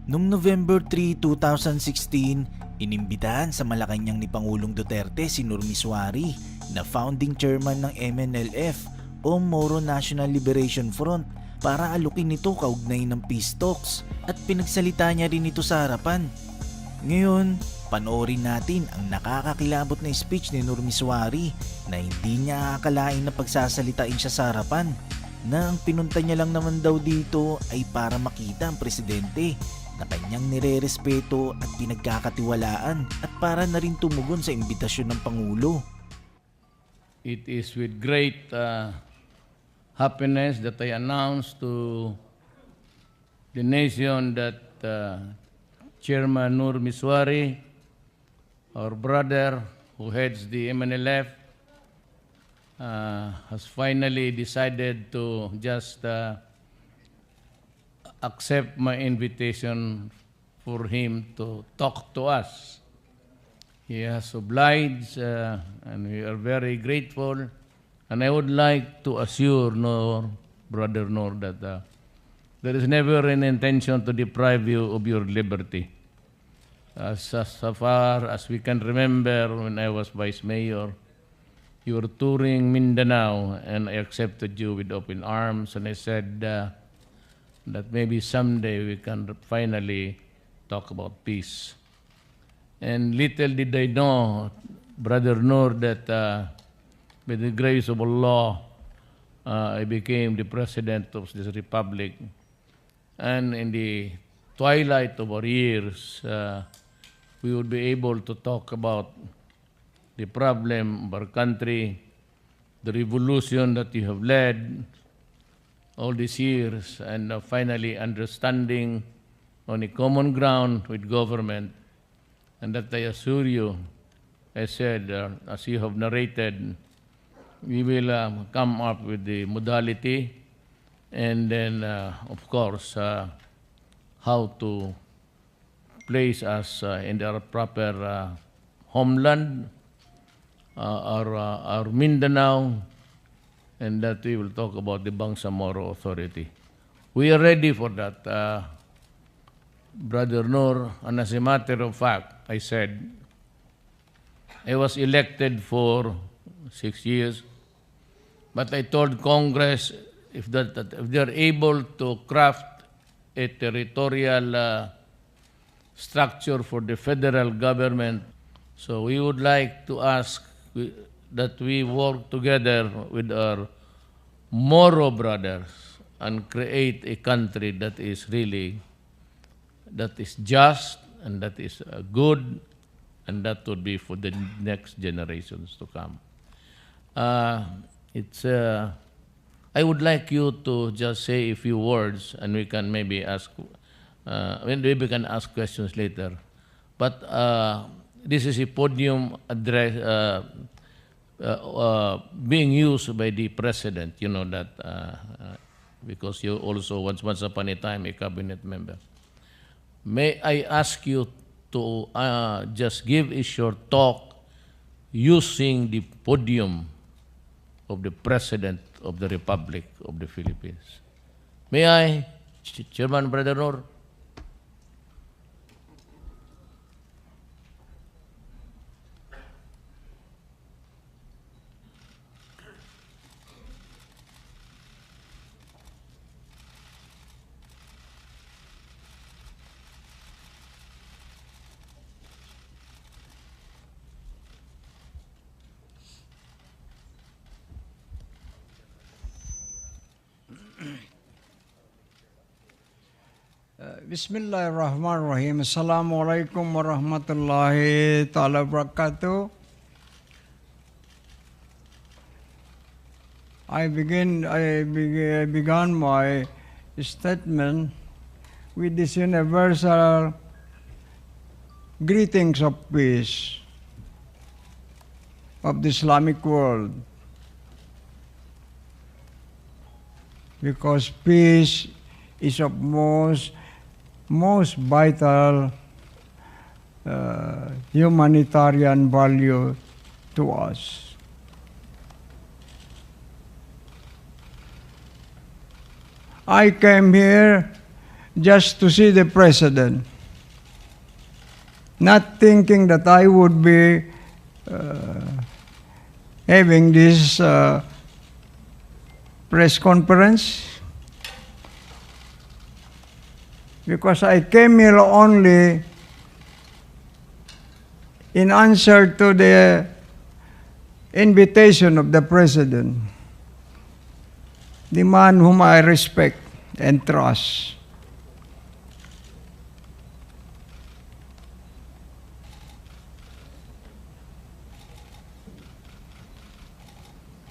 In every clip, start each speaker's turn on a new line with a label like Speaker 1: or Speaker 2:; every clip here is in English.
Speaker 1: Noong November 3, 2016, inimbitahan sa Malacanang ni Pangulong Duterte si NUR MISUARI na founding chairman ng MNLF o Moro National Liberation Front para alukin ito kaugnay ng peace talks at pinagsalita niya rin ito sa harapan. Ngayon, panoorin natin ang nakakakilabot na speech ni NUR MISUARI na hindi niya akalain na pagsasalitain siya sa harapan, na ang pinunta niya lang naman daw dito ay para makita ang presidente na kanyang nire-respeto at pinagkakatiwalaan at para na rin tumugon sa imbitasyon ng Pangulo.
Speaker 2: It is with great happiness that I announce to the nation that Chairman NUR MISUARI, our brother who heads the MNLF, has finally decided to just accept my invitation for him to talk to us. He has obliged, and we are very grateful. And I would like to assure Brother Nur, that there is never an intention to deprive you of your liberty. So far as we can remember, when I was Vice Mayor, you were touring Mindanao, and I accepted you with open arms, and I said that maybe someday we can finally talk about peace. And little did I know, Brother Nur, that by the grace of Allah, I became the President of this Republic. And in the twilight of our years, we would be able to talk about the problem of our country, the revolution that you have led all these years, and finally understanding on a common ground with government. And that I assure you, I said, as you have narrated, we will come up with the modality and then, of course, how to place us in our proper homeland, our Mindanao, and that we will talk about the Bangsamoro Authority. We are ready for that, Brother Nur, and as a matter of fact, I said, I was elected for 6 years, but I told Congress if they're able to craft a territorial structure for the federal government, so we would like to ask that we work together with our Moro brothers and create a country that is really, that is just and that is good, and that would be for the next generations to come. I would like you to just say a few words, and we can maybe ask, maybe we can ask questions later. But this is a podium address being used by the President, you know that, because you also once upon a time a cabinet member. May I ask you to just give a short talk using the podium of the President of the Republic of the Philippines. May I, Chairman Brother Nur?
Speaker 3: Bismillahirrahmanirrahim. Assalamualaikum warahmatullahi ta'ala wabarakatuh. I began my statement with this universal greetings of peace of the Islamic world, because peace is of most vital humanitarian value to us. I came here just to see the President, not thinking that I would be having this press conference, because I came here only in answer to the invitation of the President, the man whom I respect and trust.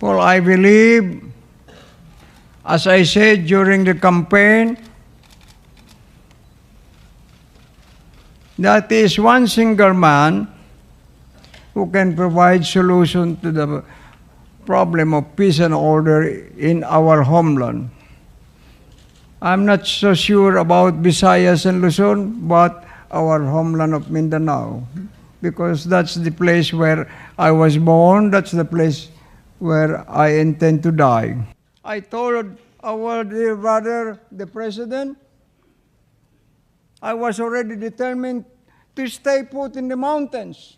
Speaker 3: Well, I believe, as I said during the campaign, that is one single man who can provide solution to the problem of peace and order in our homeland. I'm not so sure about Visayas and Luzon, but our homeland of Mindanao, because that's the place where I was born, that's the place where I intend to die. I told our dear brother, the President, I was already determined to stay put in the mountains,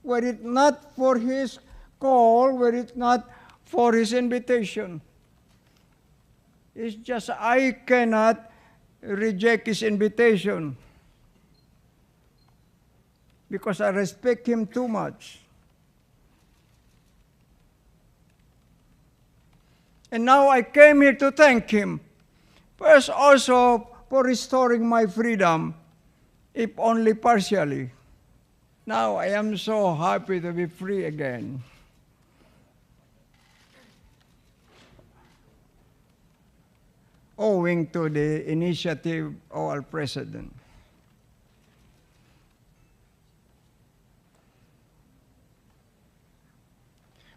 Speaker 3: were it not for his call, were it not for his invitation. It's just I cannot reject his invitation because I respect him too much. And now I came here to thank him, first also for restoring my freedom, if only partially. Now I am so happy to be free again. Owing to the initiative of our President.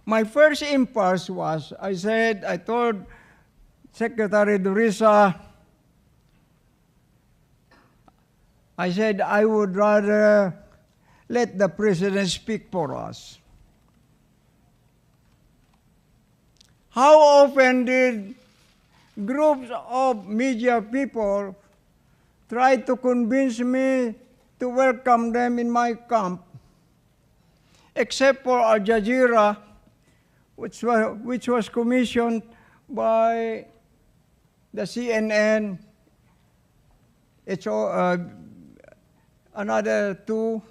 Speaker 3: My first impulse was, I told Secretary Durisa, I said, I would rather let the President speak for us. How often did groups of media people try to convince me to welcome them in my camp, except for Al Jazeera, which was commissioned by the CNN, another two,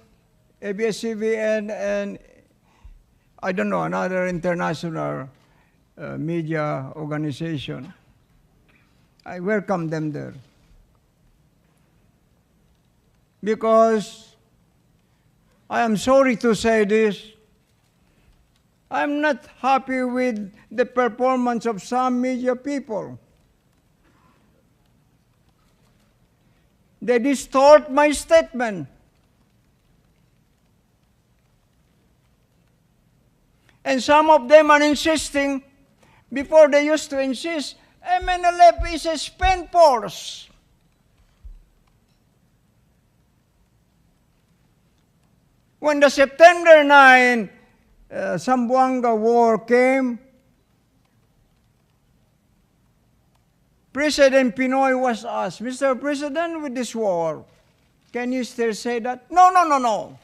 Speaker 3: ABS-CBN, and I don't know, another international media organization. I welcome them there. Because I am sorry to say this, I'm not happy with the performance of some media people. They distort my statement. And some of them are insisting, before they used to insist, MNLF is a spent force. When the September 9 Zamboanga War came, President Pinoy was asked, Mr. President, with this war, can you still say that? No.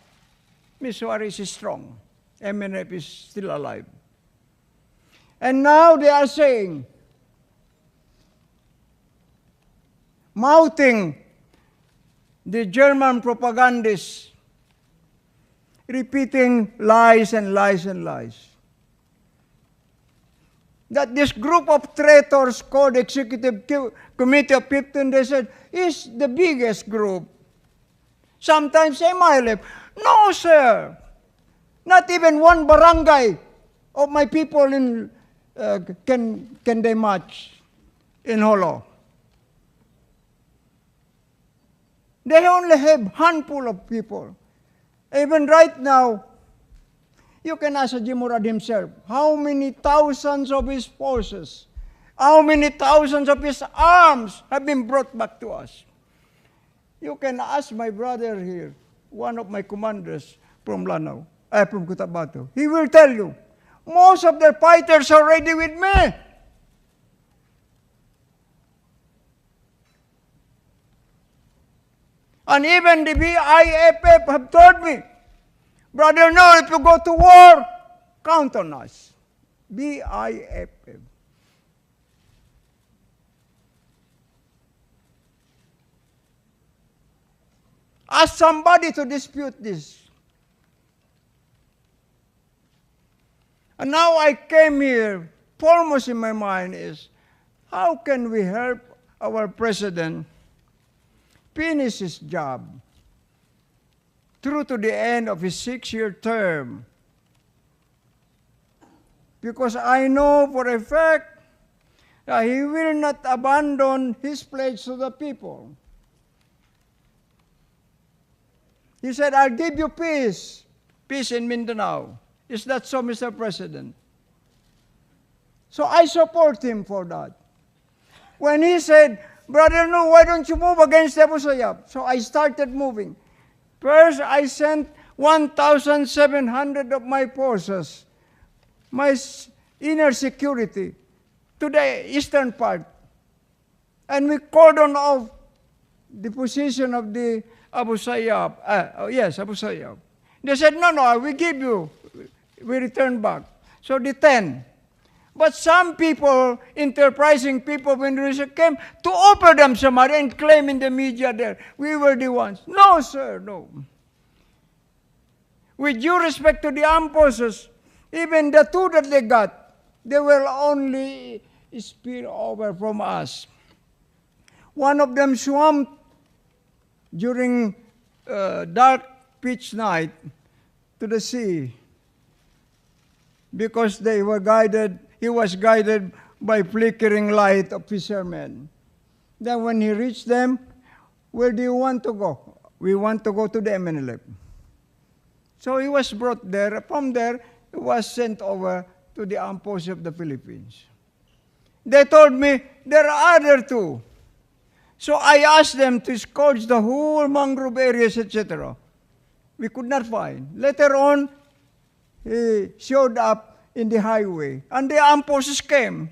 Speaker 3: Missouri is strong. MNF is still alive. And now they are saying, mouthing the German propagandists, repeating lies and lies and lies. That this group of traitors called Executive Committee of 15, they said, is the biggest group. Sometimes MILF. No, sir. Not even one barangay of my people in can they match in Holo. They only have handful of people. Even right now, you can ask Jimurad himself, how many thousands of his forces, how many thousands of his arms have been brought back to us? You can ask my brother here, one of my commanders from Lanao, from Cotabato. He will tell you, most of their fighters are ready with me. And even the BIFF have told me, Brother Noel, if you go to war, count on us. BIFF. Ask somebody to dispute this. And now I came here, foremost in my mind is, how can we help our president finish his job through to the end of his 6-year term? Because I know for a fact that he will not abandon his pledge to the people. He said, I'll give you peace, peace in Mindanao. Is that so, Mr. President? So I support him for that. When he said, Brother, no, why don't you move against Abu Sayyaf? So I started moving. First, I sent 1,700 of my forces, my inner security, to the eastern part. And we cordoned off the position of the Abu Sayyaf. Abu Sayyaf. They said, no, we give you. We return back. So the 10. But some people, enterprising people of Indonesia came to offer them some money and claim in the media there, we were the ones. No, sir, no. With due respect to the armed forces, even the 2 that they got, they will only spill over from us. One of them swam during dark pitch night to the sea because they were guided. He was guided by flickering light of fishermen. Then when he reached them, where do you want to go? We want to go to the MNLF. So he was brought there. From there, he was sent over to the armed forces of the Philippines. They told me, there are other 2. So I asked them to scourge the whole mangrove areas, etc. We could not find. Later on, he showed up in the highway, and the armed forces came.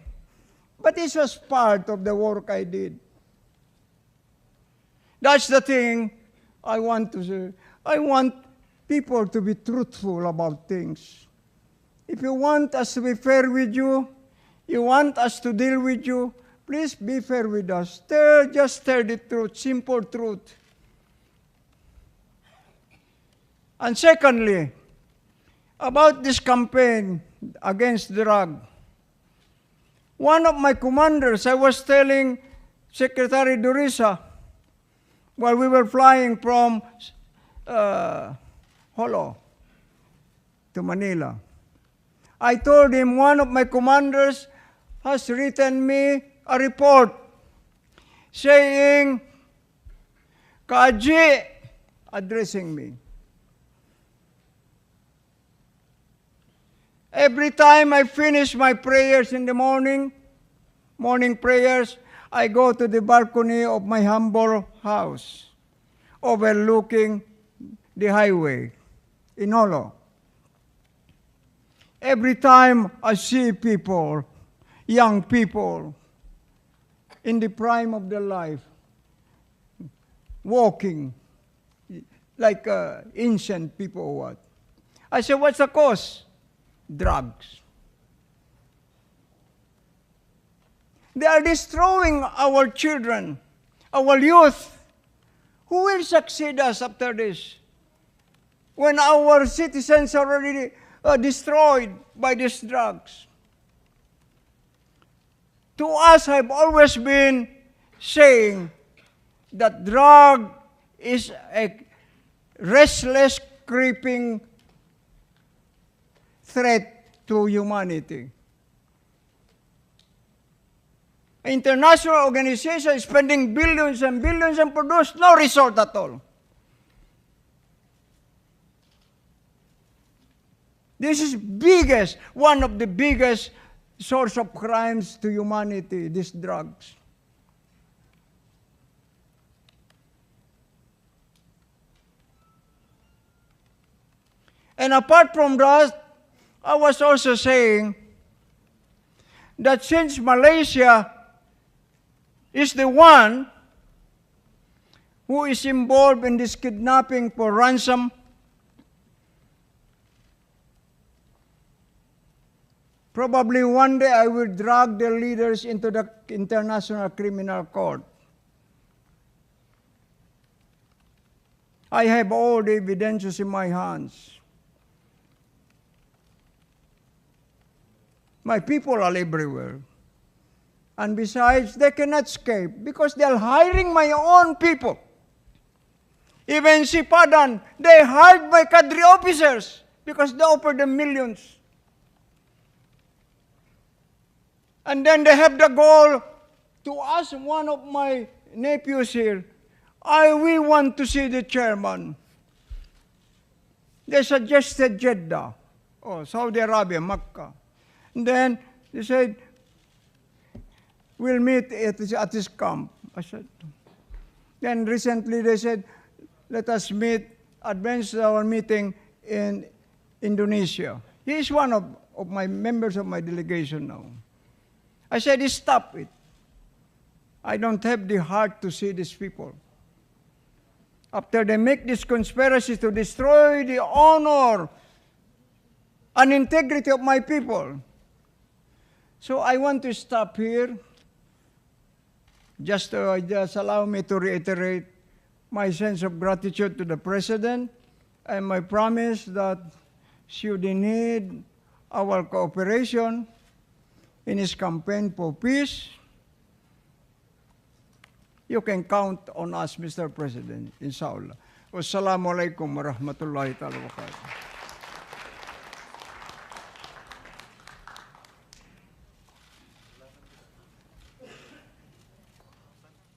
Speaker 3: But this was part of the work I did. That's the thing I want to say. I want people to be truthful about things. If you want us to be fair with you, you want us to deal with you, please be fair with us. Just tell the truth, simple truth. And secondly, about this campaign against drug, one of my commanders, I was telling Secretary Durisa while we were flying from Holo to Manila, I told him one of my commanders has written me a report saying, Kaji, addressing me. Every time I finish my prayers in the morning prayers, I go to the balcony of my humble house, overlooking the highway in Holo. Every time I see people, young people, in the prime of their life, walking like ancient people or what, I say, what's the cause? Drugs. They are destroying our children, our youth. Who will succeed us after this? When our citizens are already destroyed by these drugs. To us, I've always been saying that drug is a restless, creeping threat to humanity. International organizations spending billions and billions and produce no result at all. This is one of the biggest source of crimes to humanity, these drugs. And apart from that, I was also saying that since Malaysia is the one who is involved in this kidnapping for ransom. Probably one day I will drag the leaders into the International Criminal Court. I have all the evidences in my hands. My people are everywhere. And besides, they cannot escape because they are hiring my own people. Even si Padan, they hired my cadre officers because they offered them millions. And then they have the goal to ask one of my nephews here, we want to see the chairman. They suggested Jeddah, Saudi Arabia, Mecca. And then they said, we'll meet at his camp. I said, then recently they said, let us advance our meeting in Indonesia. He is one of my members of my delegation now. I said, stop it. I don't have the heart to see these people. After they make this conspiracy to destroy the honor and integrity of my people. So I want to stop here. Just allow me to reiterate my sense of gratitude to the President and my promise that should he need our cooperation in his campaign for peace, you can count on us, Mr. President, inshallah. Wassalamu alaikum warahmatullahi ta'ala wabarakatuh.